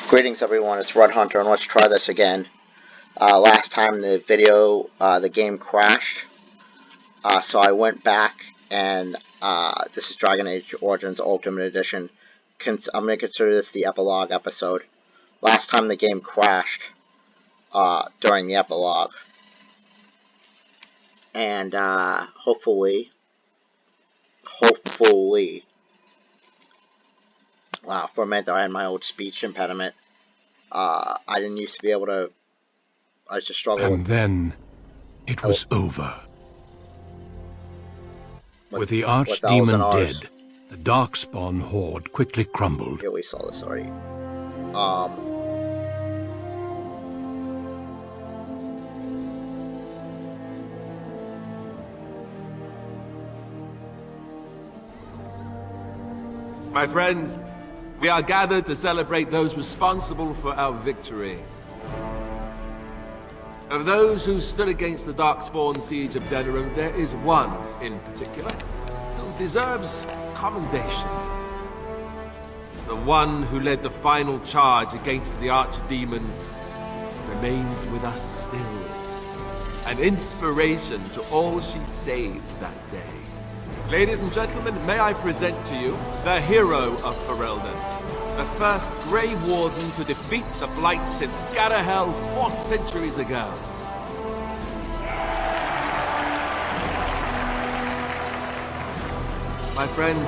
Greetings everyone, it's Red Hunter and let's try this again. Last time the game crashed, so I went back and this is Dragon Age Origins Ultimate Edition. I'm going to consider this the epilogue episode. Last time the game crashed during the epilogue. And hopefully, wow, for a minute I had my old speech impediment. I didn't used to be able to. I was just struggling. And then it was over. With the archdemon dead, the darkspawn horde quickly crumbled. Yeah, we saw this already. My friends, we are gathered to celebrate those responsible for our victory. Of those who stood against the Darkspawn siege of Denerim, there is one in particular who deserves commendation. The one who led the final charge against the archdemon remains with us still. An inspiration to all she saved that day. Ladies and gentlemen, may I present to you the hero of Ferelden, the first Grey Warden to defeat the Blight since Garahel 4 centuries ago. My friend,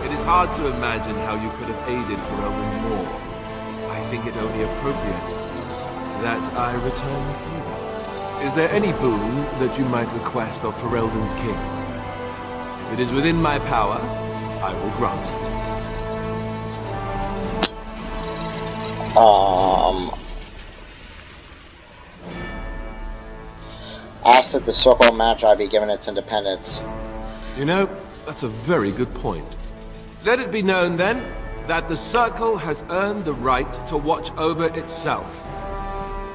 it is hard to imagine how you could have aided Ferelden more. I think it only appropriate that I return the favor. Is there any boon that you might request of Ferelden's king? If it is within my power, I will grant it. Asked that the Circle match I be given its independence. You know, that's a very good point. Let it be known, then, that the Circle has earned the right to watch over itself.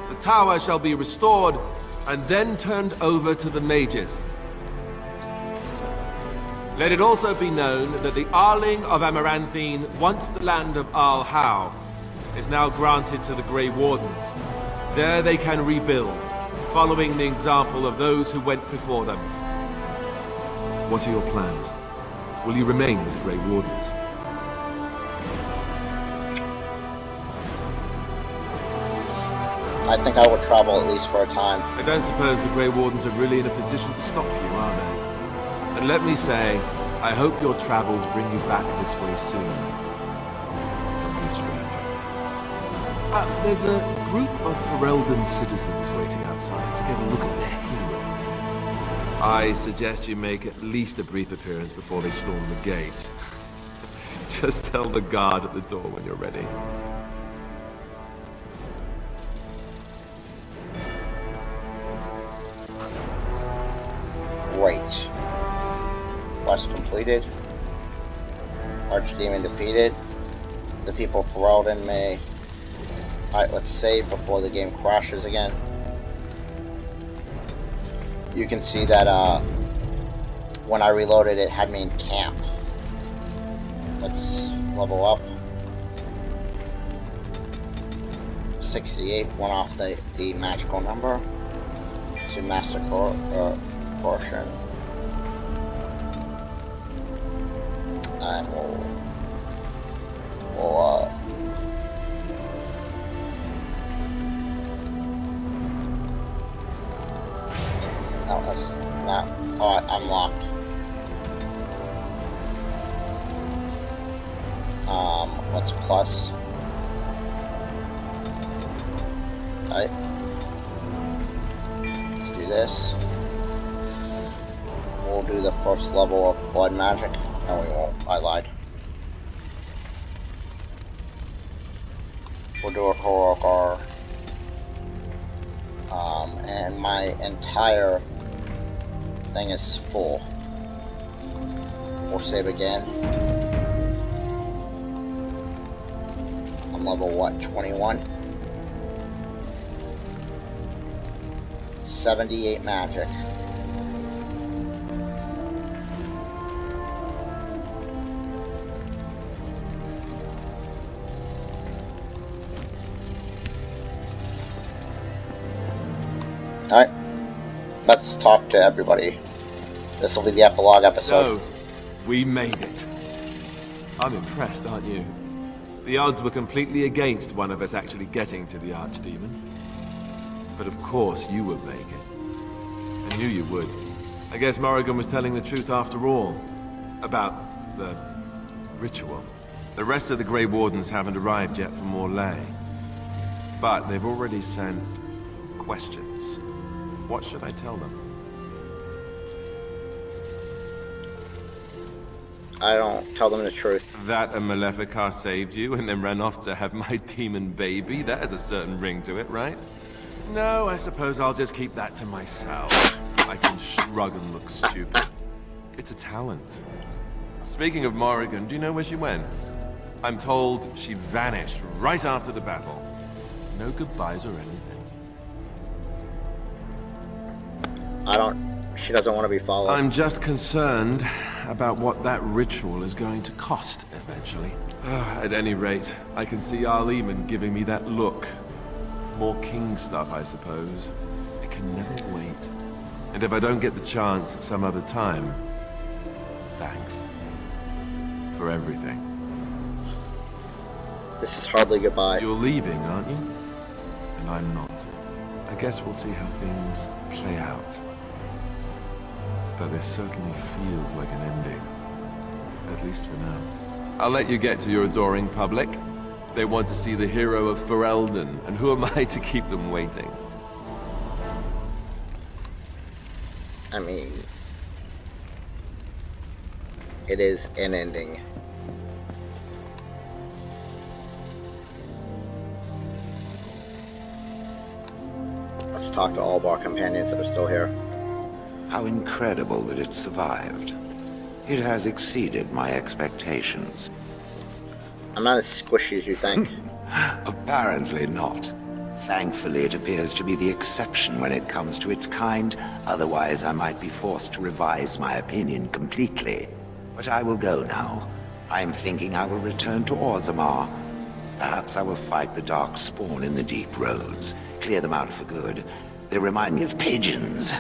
The tower shall be restored, and then turned over to the mages. Let it also be known that the Arling of Amaranthine, once the land of Arl Howe, is now granted to the Grey Wardens. There they can rebuild, following the example of those who went before them. What are your plans? Will you remain with the Grey Wardens? I think I will travel at least for a time. I don't suppose the Grey Wardens are really in a position to stop you, are they? And let me say, I hope your travels bring you back this way soon. Don't be a stranger. There's a group of Ferelden citizens waiting outside to get a look at their hero. I suggest you make at least a brief appearance before they storm the gate. Just tell the guard at the door when you're ready. Great. Quest completed. Archdemon defeated. The people of Ferelden may... Alright, let's save before the game crashes again. You can see that when I reloaded it had me in camp. Let's level up. 68, one off the magical number. To master portion. And we'll no, that's not. Oh, I'm locked. What's plus? Alright. Let's do this. We'll do the first level of blood magic. No, we won't. I lied. We'll do a Horogar. And my entire thing is full. We'll save again. I'm level what? 21? 78 magic. Alright, let's talk to everybody. This will be the epilogue episode. So, we made it. I'm impressed, aren't you? The odds were completely against one of us actually getting to the Archdemon. But of course you would make it. I knew you would. I guess Morrigan was telling the truth after all. About the ritual. The rest of the Grey Wardens haven't arrived yet from Morlaix. But they've already sent questions. What should I tell them? I don't tell them the truth. That a Maleficar saved you and then ran off to have my demon baby? That has a certain ring to it, right? No, I suppose I'll just keep that to myself. I can shrug and look stupid. It's a talent. Speaking of Morrigan, do you know where she went? I'm told she vanished right after the battle. No goodbyes or anything. She doesn't want to be followed. I'm just concerned about what that ritual is going to cost eventually. At any rate, I can see Arleman giving me that look. More king stuff, I suppose. I can never wait. And if I don't get the chance some other time, thanks. For everything. This is hardly goodbye. You're leaving, aren't you? And I'm not. I guess we'll see how things play out. But this certainly feels like an ending. At least for now. I'll let you get to your adoring public. They want to see the hero of Ferelden, and who am I to keep them waiting? I mean, it is an ending. Let's talk to all of our companions that are still here. How incredible that it survived. It has exceeded my expectations. I'm not as squishy as you think. Apparently not. Thankfully, it appears to be the exception when it comes to its kind. Otherwise, I might be forced to revise my opinion completely. But I will go now. I'm thinking I will return to Orzammar. Perhaps I will fight the Dark Spawn in the deep roads. Clear them out for good. They remind me of pigeons.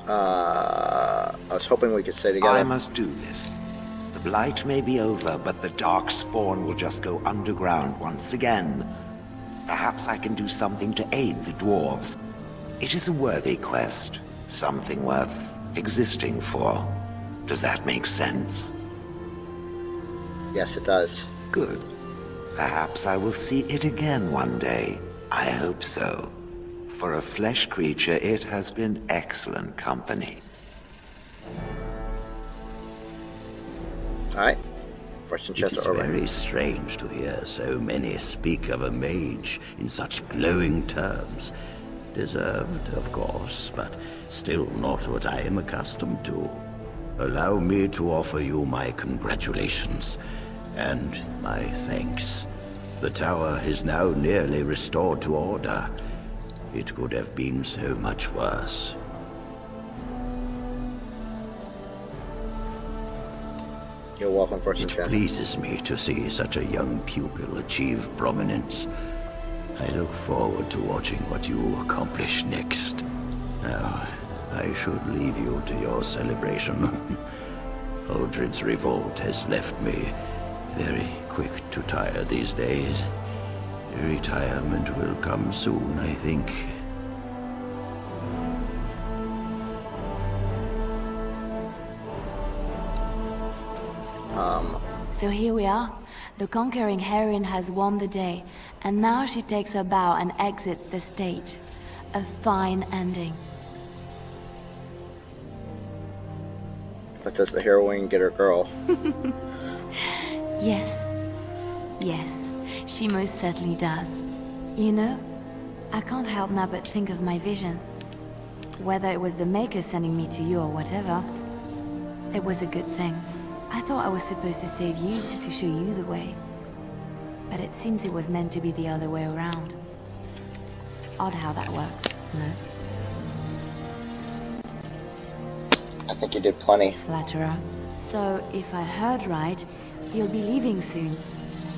I was hoping we could stay together. I must do this. The Blight may be over, but the Dark Spawn will just go underground once again. Perhaps I can do something to aid the dwarves. It is a worthy quest. Something worth existing for. Does that make sense? Yes, it does. Good. Perhaps I will see it again one day. I hope so. For a flesh creature, it has been excellent company. Alright. First It is very strange to hear so many speak of a mage in such glowing terms. Deserved, of course, but still not what I am accustomed to. Allow me to offer you my congratulations and my thanks. The tower is now nearly restored to order. It could have been so much worse. You're welcome, First It pleases me to see such a young pupil achieve prominence. I look forward to watching what you accomplish next. Now, I should leave you to your celebration. Aldred's revolt has left me very quick to tire these days. Retirement will come soon, I think. So here we are. The conquering heroine has won the day, and now she takes her bow and exits the stage. A fine ending. But does the heroine get her girl? Yes. Yes, she most certainly does. You know, I can't help now but think of my vision. Whether it was the Maker sending me to you or whatever, it was a good thing. I thought I was supposed to save you, to show you the way. But it seems it was meant to be the other way around. Odd how that works, no? I think you did plenty. Flatterer. So, if I heard right, you'll be leaving soon.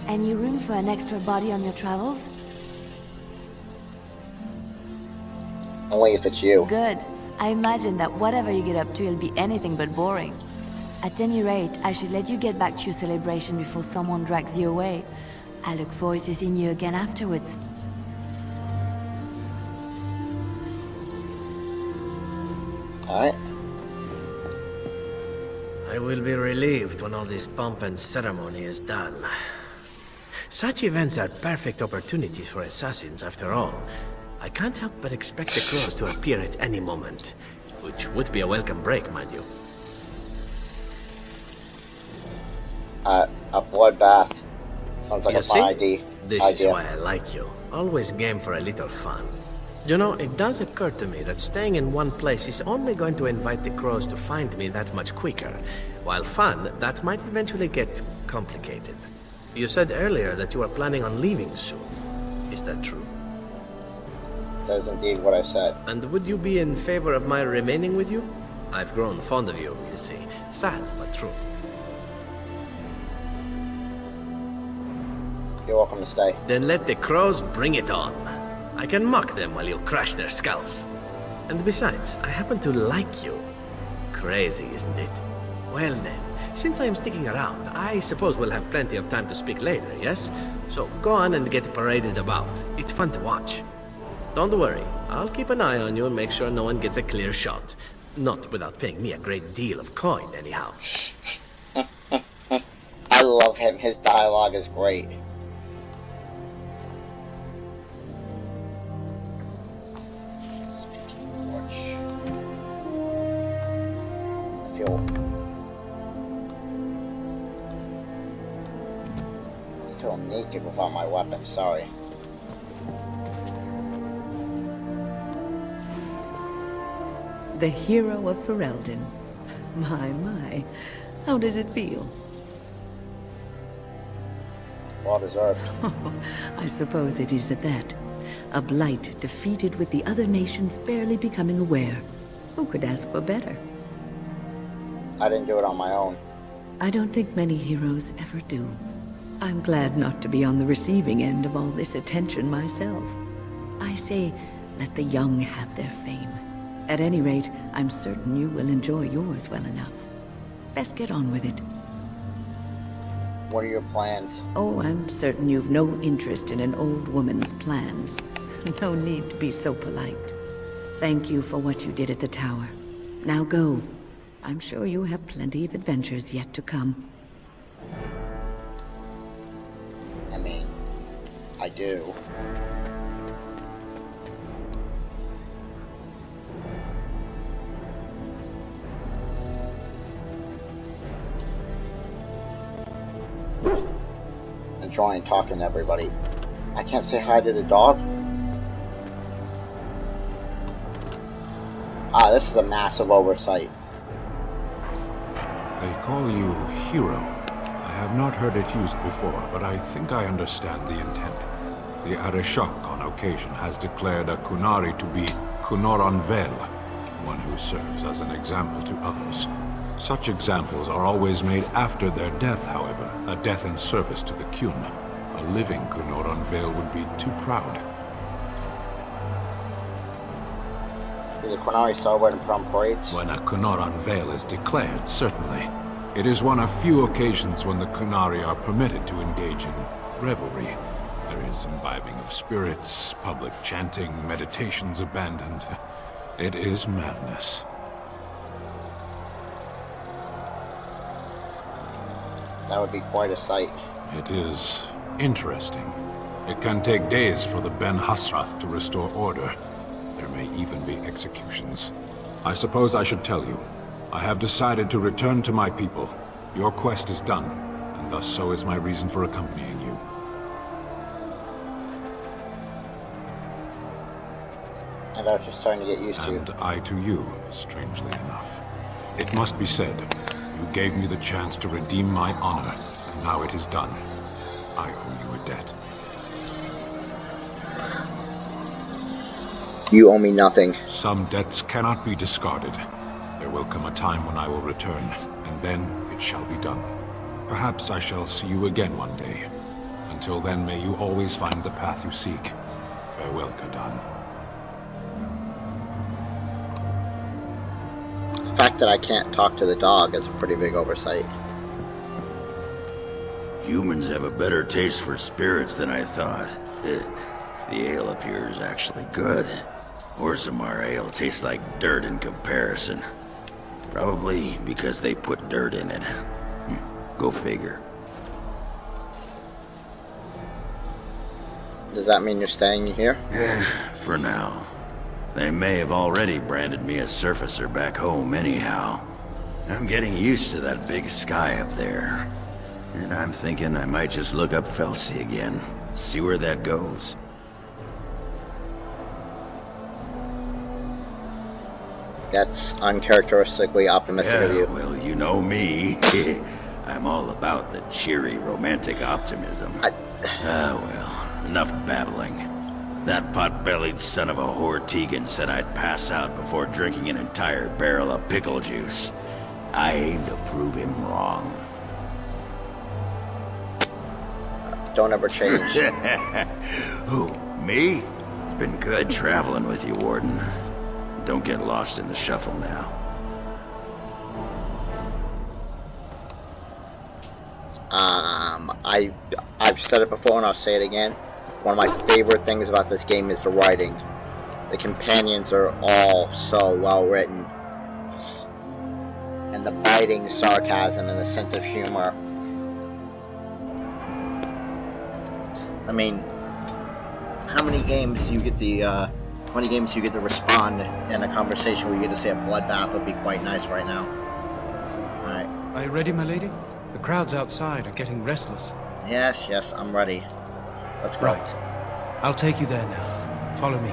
Any room for an extra body on your travels? Only if it's you. Good. I imagine that whatever you get up to will be anything but boring. At any rate, I should let you get back to your celebration before someone drags you away. I look forward to seeing you again afterwards. Alright. I will be relieved when all this pomp and ceremony is done. Such events are perfect opportunities for assassins, after all. I can't help but expect the crows to appear at any moment, which would be a welcome break, mind you. A bloodbath. Sounds like You a fun see? This idea. is why I like you. Always game for a little fun. You know, it does occur to me that staying in one place is only going to invite the crows to find me that much quicker. While fun, that might eventually get complicated. You said earlier that you are planning on leaving soon. Is that true? That is indeed what I said. And would you be in favor of my remaining with you? I've grown fond of you, you see. Sad, but true. You're welcome to stay. Then let the crows bring it on. I can mock them while you crush their skulls. And besides, I happen to like you. Crazy, isn't it? Well then, since I am sticking around, I suppose we'll have plenty of time to speak later, yes? So go on and get paraded about. It's fun to watch. Don't worry, I'll keep an eye on you and make sure no one gets a clear shot. Not without paying me a great deal of coin, anyhow. I love him. His dialogue is great. Speaking of which, I feel naked without my weapon. Sorry. The hero of Ferelden. My. How does it feel? Well deserved. I suppose it is at that. A blight defeated with the other nations barely becoming aware. Who could ask for better? I didn't do it on my own. I don't think many heroes ever do. I'm glad not to be on the receiving end of all this attention myself. I say, let the young have their fame. At any rate, I'm certain you will enjoy yours well enough. Best get on with it. What are your plans? Oh, I'm certain you've no interest in an old woman's plans. No need to be so polite. Thank you for what you did at the tower. Now go. I'm sure you have plenty of adventures yet to come. I mean, I do. Enjoying talking to everybody. I can't say hi to the dog? Ah, this is a massive oversight. They call you hero. I have not heard it used before, but I think I understand the intent. The Arishok on occasion has declared a Kunari to be Kunoran Vel, one who serves as an example to others. Such examples are always made after their death, however, a death in service to the Kyun. A living Kunoran Vel would be too proud. Do the Kunari celebrate and put on parades? When a Kunoran Vel is declared, certainly. It is one of few occasions when the Kunari are permitted to engage in revelry. There is imbibing of spirits, public chanting, meditations abandoned. It is madness. That would be quite a sight. It is interesting. It can take days for the Ben Hasrath to restore order. There may even be executions. I suppose I should tell you. I have decided to return to my people. Your quest is done, and thus so is my reason for accompanying you. And I was just starting to get used to you. And I to you, strangely enough. It must be said, you gave me the chance to redeem my honor, and now it is done. I owe you a debt. You owe me nothing. Some debts cannot be discarded. There will come a time when I will return, and then it shall be done. Perhaps I shall see you again one day. Until then, may you always find the path you seek. Farewell, Kadan. fact that I can't talk to the dog is a pretty big oversight. Humans have a better taste for spirits than I thought. The ale up here is actually good. Orzammar ale tastes like dirt in comparison. Probably because they put dirt in it. Go figure. Does that mean you're staying here? For now. They may have already branded me a surfacer back home anyhow. I'm getting used to that big sky up there. And I'm thinking I might just look up Felsi again. See where that goes. That's uncharacteristically optimistic of you. Well, you know me. I'm all about the cheery, romantic optimism. Well, enough babbling. That pot-bellied son of a whore Tegan said I'd pass out before drinking an entire barrel of pickle juice. I aim to prove him wrong. Don't ever change. Who, me? It's been good traveling with you, Warden. Don't get lost in the shuffle now. I've said it before and I'll say it again. One of my favorite things about this game is the writing. The companions are all so well written. And the biting sarcasm and the sense of humor. I mean, how many games you get to respond in a conversation where you get to say a bloodbath would be quite nice right now. Alright. Are you ready, my lady? The crowds outside are getting restless. Yes, I'm ready. Let's go. Right. I'll take you there now. Follow me.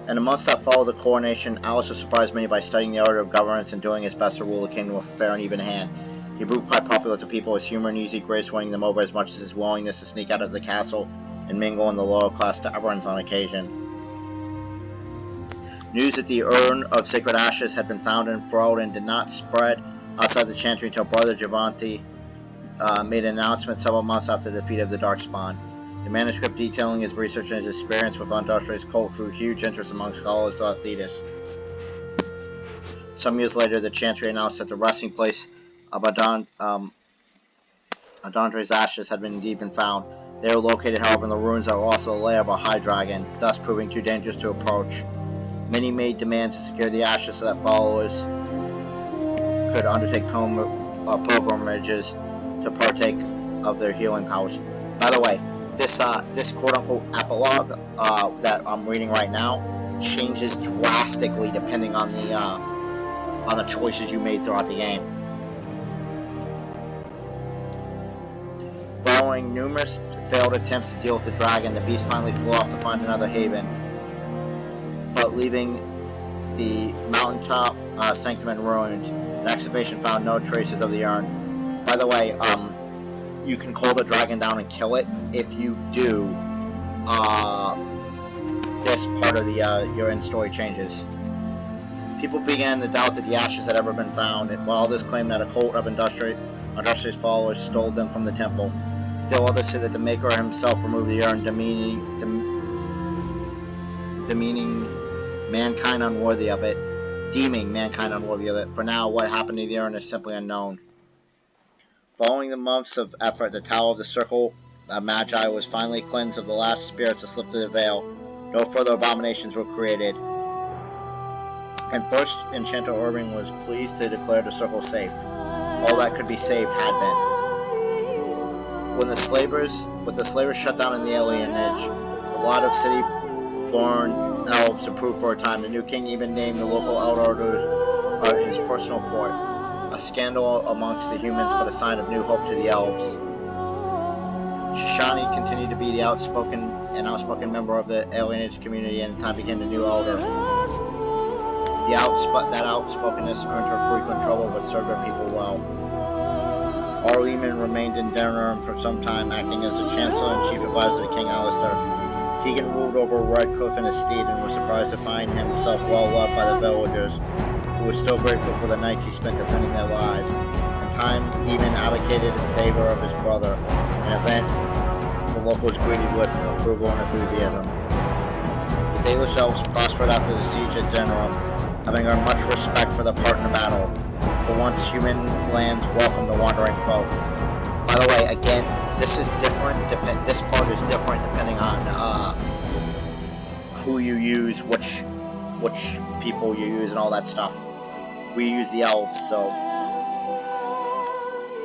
In the months that followed the coronation, Alistair surprised many by studying the art of governance and doing his best to rule the kingdom with a fair and even hand. He proved quite popular to people, his humor and easy grace winning them over as much as his willingness to sneak out of the castle and mingle in the lower class taverns on occasion. News that the urn of sacred ashes had been found in Ferelden did not spread outside the chantry until Brother Javanti made an announcement several months after the defeat of the Darkspawn. The manuscript detailing his research and his experience with Andraste's cult drew huge interest among scholars throughout Thetis. Some years later, the chantry announced that the resting place of Andandre's ashes had indeed been found. They were located, however, in the ruins that were also the lair of a high dragon, thus proving too dangerous to approach. Many made demands to secure the ashes so that followers could undertake pilgrimages to partake of their healing powers. By the way, this quote-unquote epilogue that I'm reading right now changes drastically depending on the choices you made throughout the game. Following numerous failed attempts to deal with the dragon, the beast finally flew off to find another haven, but leaving the mountaintop sanctum in ruins, an excavation found no traces of the urn. By the way, you can call the dragon down and kill it. If you do, this part of your end story changes. People began to doubt that the ashes had ever been found, while others claimed that a cult of Andraste's followers stole them from the temple. Still others said that the Maker himself removed the urn, demeaning mankind unworthy of it. Deeming mankind unworthy of it. For now, what happened to the urn is simply unknown. Following the months of effort, the Tower of the Circle Magi was finally cleansed of the last spirits that slipped through the veil. No further abominations were created. And first Enchanter Irving was pleased to declare the circle safe. All that could be saved had been. With the slavers shut down in the alienage, a lot of city-born elves approved for a time. The new king even named the local elders his personal court. A scandal amongst the humans, but a sign of new hope to the elves. Shoshani continued to be the outspoken member of the alienage community, and in time became the new elder. That outspokenness earned her frequent trouble, but served her people well. Arleman remained in Denerim for some time, acting as the Chancellor and Chief Advisor to King Alistair. Tegan ruled over Redcliffe and his steed, and was surprised to find himself well loved by the villagers, who were still grateful for the nights he spent defending their lives. In time, even advocated in favor of his brother, an event the locals greeted with approval and enthusiasm. The Dalish elves prospered after the siege at Denerim. having earned much respect for their part in the battle. For once, human lands welcome the wandering folk. By the way, again, this is different. This part is different depending on who you use, which people you use, and all that stuff. We use the elves, so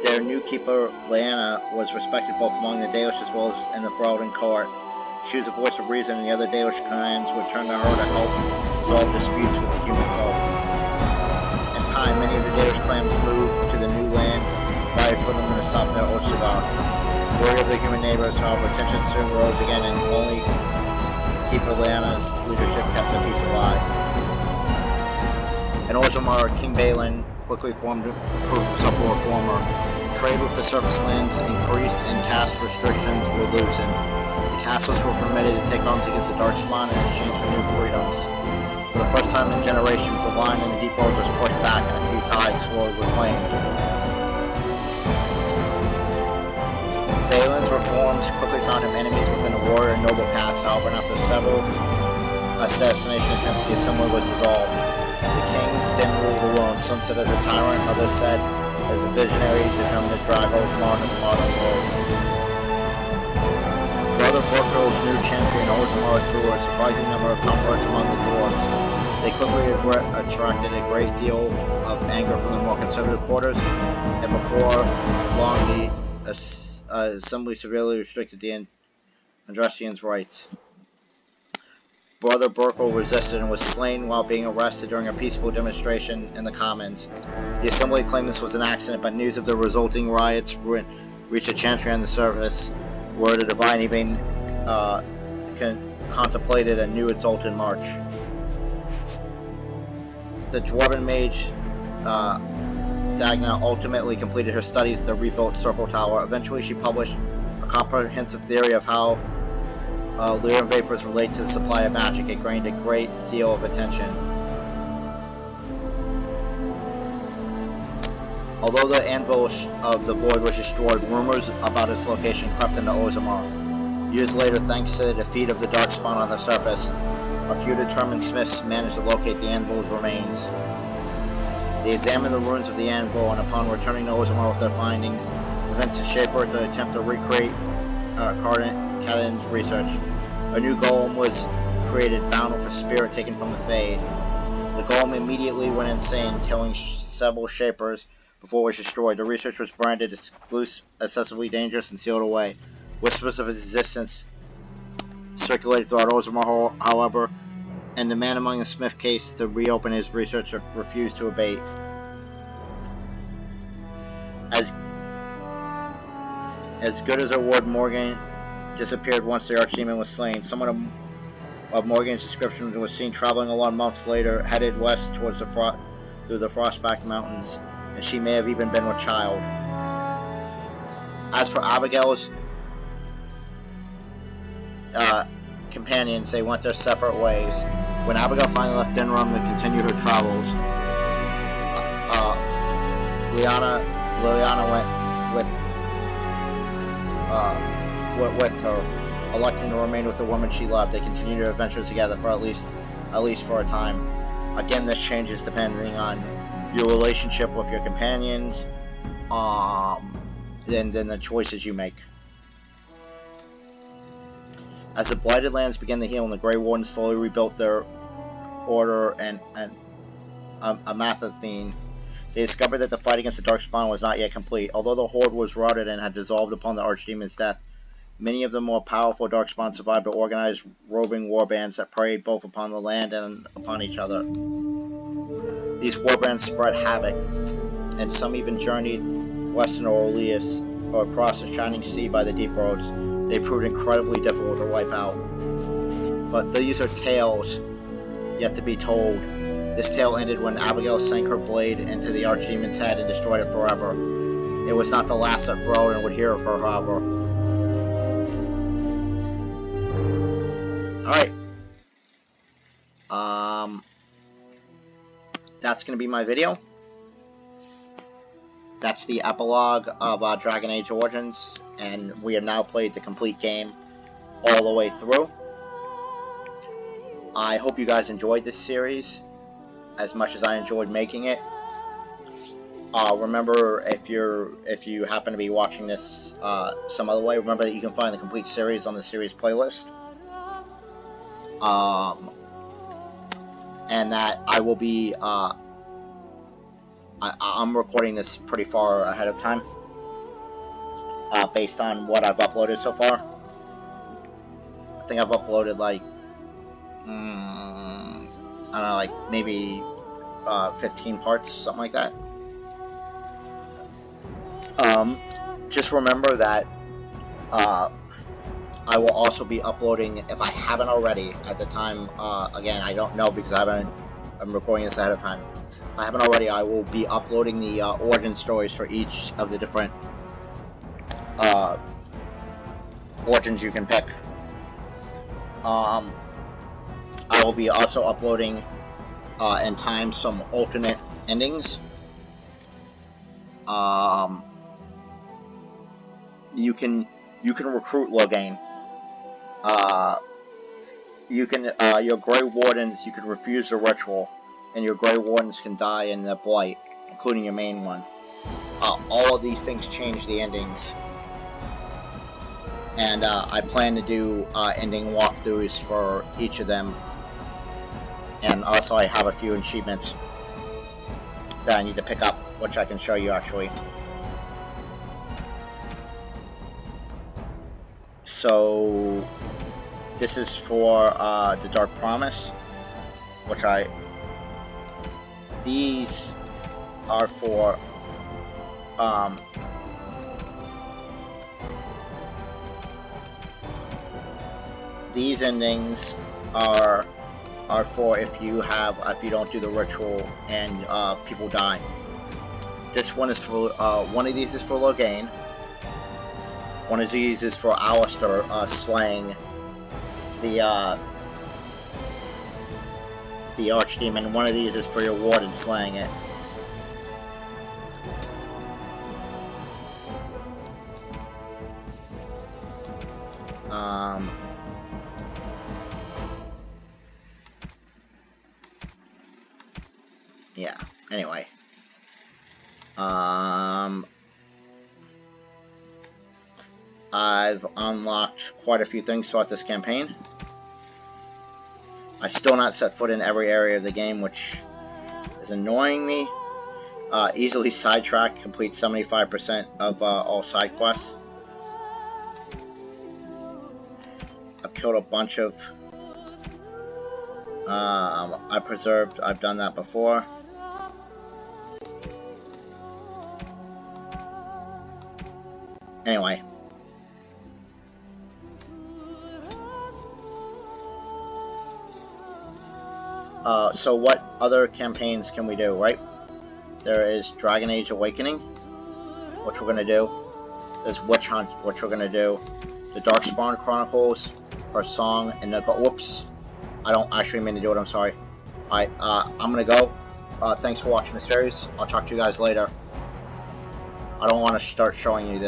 their new keeper, Lyanna, was respected both among the Dalish as well as in the Ferelden court. She was a voice of reason, and the other Dalish clans would turn to her to help resolve disputes with the human folk. In time, many of the Dalish clans moved to the new land, fighting for them to stop their Osegar. Worried of their human neighbors, however, tensions soon rose again, and only Keeper Lyanna's leadership kept the peace alive. In Orzammar, King Balin quickly proved himself a reformer. Trade with the surface lands increased and caste restrictions were loosened. The castles were permitted to take arms against the Darkspawn in exchange for new freedoms. For the first time in generations, the line in the Deep Road was pushed back and a few tides were reclaimed. Balin's reforms quickly found him enemies within the warrior and noble caste, however, and after several assassination attempts, the assembly was dissolved. The king then ruled alone, some said as a tyrant, others said as a visionary determined to drag Orzammar into the modern world. Brother Borko's new champion, Orzammar, drew a surprising number of converts among the dwarves. They quickly attracted a great deal of anger from the more conservative quarters, and before long the assembly severely restricted the Andrastians' rights. Brother Borko resisted and was slain while being arrested during a peaceful demonstration in the Commons. The assembly claimed this was an accident, but news of the resulting riots reached a chantry on the surface, where the divine even contemplated a new exalted march. The dwarven mage Dagna ultimately completed her studies at the rebuilt Circle Tower. Eventually, she published a comprehensive theory of how Lyran vapors relate to the supply of magic. It gained a great deal of attention. Although the anvil of the void was destroyed, rumors about its location crept into Orzammar. Years later, thanks to the defeat of the Darkspawn on the surface, a few determined smiths managed to locate the anvil's remains. They examined the ruins of the anvil, and upon returning to Orzammar with their findings, convinced the Shaper to attempt to recreate Kaden's research. A new golem was created, bound with a spirit taken from the Fade. The golem immediately went insane, killing several Shapers before it was destroyed. The research was branded excessively dangerous and sealed away. Whispers of its existence circulated throughout Orzammar, however, and the man among the Smith case to reopen his research refused to abate. As good as her ward, Morgan disappeared once the Archdemon was slain. Someone of Morgan's description was seen traveling along months later, headed west towards through the Frostback Mountains, and she may have even been with child. As for Abigail's companions, they went their separate ways. When Abigail finally left Dinram to continue her travels, Lyanna went with her, electing to remain with the woman she loved. They continued their adventures together for at least for a time. Again, this changes depending on your relationship with your companions, then the choices you make. As the Blighted Lands began to heal and the Grey Wardens slowly rebuilt their order and Amathathine, they discovered that the fight against the Darkspawn was not yet complete. Although the Horde was routed and had dissolved upon the Archdemon's death, many of the more powerful Darkspawn survived to organize roving warbands that preyed both upon the land and upon each other. These warbands spread havoc, and some even journeyed west into Orleus or across the shining sea by the deep roads. They proved incredibly difficult to wipe out. But these are tales yet to be told. This tale ended when Abigail sank her blade into the Archdemon's head and destroyed it forever. It was not the last that Ferelden would hear of her, however. Alright. That's going to be my video. That's the epilogue of Dragon Age Origins, and we have now played the complete game all the way through. I hope you guys enjoyed this series. as much as I enjoyed making it. Remember, if you happen to be watching this some other way, remember that you can find the complete series on the series playlist. And that I will be I'm recording this pretty far ahead of time, based on what I've uploaded so far. I think I've uploaded like I don't know, like maybe 15 parts, something like that. Just remember that I will also be uploading, if I haven't already, at the time, again, I don't know because I'm recording this ahead of time. If I haven't already, I will be uploading the origin stories for each of the different origins you can pick. I will be also uploading in time some alternate endings. You can recruit Logain. You can your Grey Wardens, you can refuse the ritual, and your Grey Wardens can die in the Blight, including your main one. All of these things change the endings, and I plan to do ending walkthroughs for each of them, and also I have a few achievements that I need to pick up, which I can show you actually. So this is for the Dark Promise, which these are for these endings are for if you don't do the ritual and people die. This one is for one of these is for Logain. One of these is for Alistair slaying the Archdemon. One of these is for your Warden slaying it. Yeah, anyway. I've unlocked quite a few things throughout this campaign. I've still not set foot in every area of the game, which is annoying me. Easily sidetracked, complete 75% of all side quests. I've killed a bunch of... I preserved, I've done that before. Anyway. So what other campaigns can we do, right? There is Dragon Age Awakening, which we're going to do. There's Witch Hunt, which we're going to do. The Darkspawn Chronicles, for Song, and the... Whoops. I don't actually mean to do it, I'm sorry. Alright, I'm going to go. Thanks for watching the series. I'll talk to you guys later. I don't want to start showing you this.